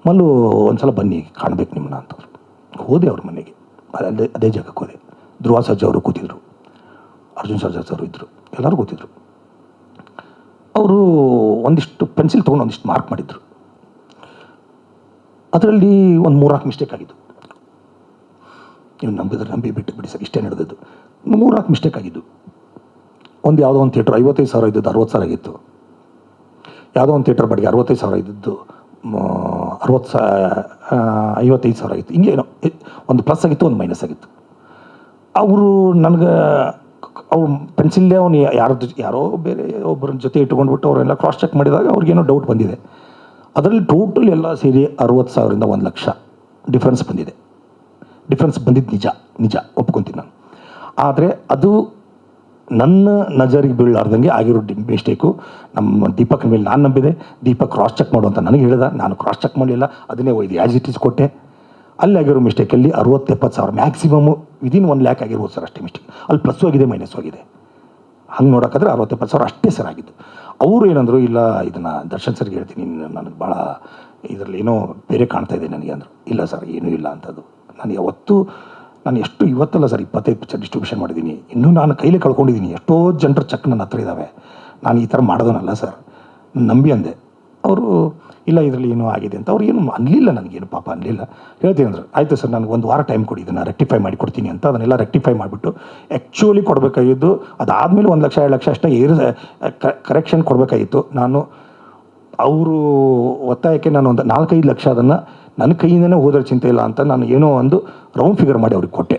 ಮಲ್ಲು ಒಂದು ಸಲ ಬನ್ನಿ ಕಾಣಬೇಕು ನಿಮ್ಮನ್ನ ಅಂತಂದ್ರು. ಹೋದೆ ಅವ್ರ ಮನೆಗೆ, ಅದೇ ಜಾಗಕ್ಕೆ ಹೋದೆ. ಧ್ರುವ ಸರ್ಜಾ ಅವರು ಕೂತಿದ್ರು, ಅರ್ಜುನ್ ಸರ್ಜಾ ಅವರು ಇದ್ದರು, ಎಲ್ಲರೂ ಕೂತಿದ್ರು. ಅವರು ಒಂದಿಷ್ಟು ಪೆನ್ಸಿಲ್ ತೊಗೊಂಡು ಒಂದಿಷ್ಟು ಮಾರ್ಕ್ ಮಾಡಿದರು. ಅದರಲ್ಲಿ ಒಂದು 3-4 ಮಿಸ್ಟೇಕ್ ಆಗಿದ್ದು. ನೀವು ನಂಬಿದ್ರೆ ನಂಬಿ, ಬಿಟ್ಟು ಬಿಡಿ ಸರ್, ಇಷ್ಟೇ ನಡೆದದ್ದು. 3-4 ಮಿಸ್ಟೇಕ್ ಆಗಿದ್ದು. ಒಂದು ಯಾವುದೋ ಒಂದು ಥಿಯೇಟ್ರ್ 55,000 ಇದ್ದದ್ದು 60,000 ಆಗಿತ್ತು. ಯಾವುದೋ ಒಂದು ಥಿಯೇಟರ್ ಬಾಡಿಗೆ 65,000 ಇದ್ದದ್ದು 55,000 ಆಗಿತ್ತು. ಹಿಂಗೇನೋ ಒಂದು ಪ್ಲಸ್ ಆಗಿತ್ತು, ಒಂದು ಮೈನಸ್ ಆಗಿತ್ತು. ಅವರು ನನಗೆ ಅವ್ರು ಪೆನ್ಸಿಲ್ಲೇ ಅವನು ಯಾರೋ ಬೇರೆ ಒಬ್ಬರ ಜೊತೆ ಇಟ್ಕೊಂಡ್ಬಿಟ್ಟು ಅವರೆಲ್ಲ ಕ್ರಾಸ್ ಚೆಕ್ ಮಾಡಿದಾಗ ಅವ್ರಿಗೇನೋ ಡೌಟ್ ಬಂದಿದೆ. ಅದರಲ್ಲಿ ಟೋಟಲ್ ಎಲ್ಲ ಸೇರಿ 60,000ರಿಂದ 1,00,000 ಡಿಫ್ರೆನ್ಸ್ ಬಂದಿದೆ. ಡಿಫ್ರೆನ್ಸ್ ಬಂದಿದ್ದು ನಿಜ ಒಪ್ಕೊತೀನಿ ನಾನು. ಆದರೆ ಅದು ನನ್ನ ನಜರಿಗೆ ಬೀಳಾರ್ದಂಗೆ ಆಗಿರೋ ಮಿಸ್ಟೇಕು. ನಮ್ಮ ದೀಪಕ್ ಮೇಲೆ ನಾನು ನಂಬಿದೆ. ದೀಪಕ್ ಕ್ರಾಸ್ ಚೆಕ್ ಮಾಡು ಅಂತ ನನಗೆ ಹೇಳಿದ, ನಾನು ಕ್ರಾಸ್ ಚೆಕ್ ಮಾಡಲಿಲ್ಲ, ಅದನ್ನೇ ಒಯ್ದು ಆ್ಯಸ್ ಇಟ್ ಈಸ್ ಕೊಟ್ಟೆ. ಅಲ್ಲಿ ಆಗಿರೋ ಮಿಸ್ಟೇಕಲ್ಲಿ 60,000-70,000 ಮ್ಯಾಕ್ಸಿಮಮ್ಮು ವಿದಿನ್ 1 ಲ್ಯಾಕ್ ಆಗಿರ್ಬೋದು ಸರ್, ಅಷ್ಟೇ ಮಿಸ್ಟೇಕ್. ಅಲ್ಲಿ ಪ್ಲಸ್ಸು ಆಗಿದೆ, ಮೈನಸ್ಸು ಆಗಿದೆ. ಹಂಗೆ ನೋಡೋಕ್ಕಾದ್ರೆ 60,000-70,000 ಅಷ್ಟೇ ಸರ್ ಆಗಿದ್ದು. ಅವರು ಏನಂದರು, ಇಲ್ಲ ಇದನ್ನು ದರ್ಶನ್ ಸರ್ಗೆ ಹೇಳ್ತೀನಿ, ನನಗೆ ಭಾಳ ಇದರಲ್ಲಿ ಏನೋ ಬೇರೆ ಕಾಣ್ತಾ ಇದೆ ನನಗೆ ಅಂದರು. ಇಲ್ಲ ಸರ್, ಏನೂ ಇಲ್ಲ ಅಂತದ್ದು. ನಾನು ಎಷ್ಟು ಇವತ್ತಲ್ಲ ಸರ್ 25 ಪಿಕ್ಚರ್ ಡಿಸ್ಟ್ರಿಬ್ಯೂಷನ್ ಮಾಡಿದ್ದೀನಿ. ಇನ್ನೂ ನಾನು ಕೈಲೇ ಕಳ್ಕೊಂಡಿದ್ದೀನಿ. ಎಷ್ಟೋ ಜನರ ಚೆಕ್ ನನ್ನ ಹತ್ರ ಇದ್ದಾವೆ. ನಾನು ಈ ಥರ ಮಾಡೋದನ್ನಲ್ಲ ಸರ್, ನಂಬಿ ಅಂದೆ. ಅವರು ಇಲ್ಲ ಇದರಲ್ಲಿ ಏನೋ ಆಗಿದೆ ಅಂತ. ಅವ್ರು ಏನು ಅನ್ನಲಿಲ್ಲ, ನನಗೇನು ಪಾಪ ಅನ್ನಲಿಲ್ಲ. ಹೇಳ್ತೀನಿ ಅಂದರು, ಆಯಿತು ಸರ್, ನನಗೆ 1 ವಾರ ಟೈಮ್ ಕೊಡಿ, ಇದನ್ನು ರೆಕ್ಟಿಫೈ ಮಾಡಿ ಕೊಡ್ತೀನಿ ಅಂತ. ಅದನ್ನೆಲ್ಲ ರೆಕ್ಟಿಫೈ ಮಾಡಿಬಿಟ್ಟು ಆ್ಯಕ್ಚುಲಿ ಕೊಡಬೇಕಾಗಿದ್ದು ಅದಾದಮೇಲೆ 1,00,000-2 ಲಕ್ಷ ಅಷ್ಟೇ ಕರೆಕ್ಷನ್ ಕೊಡಬೇಕಾಗಿತ್ತು. ನಾನು ಅವರು ಒತ್ತಾಯಕ್ಕೆ ನಾನು ಒಂದು 4-5 ಲಕ್ಷ ಅದನ್ನು ನನ್ನ ಕೈಯಿಂದನೇ ಹೋದ್ರೆ ಚಿಂತೆ ಇಲ್ಲ ಅಂತ ನಾನು ಏನೋ ಒಂದು ರೌಂಡ್ ಫಿಗರ್ ಮಾಡಿ ಅವ್ರಿಗೆ ಕೊಟ್ಟೆ.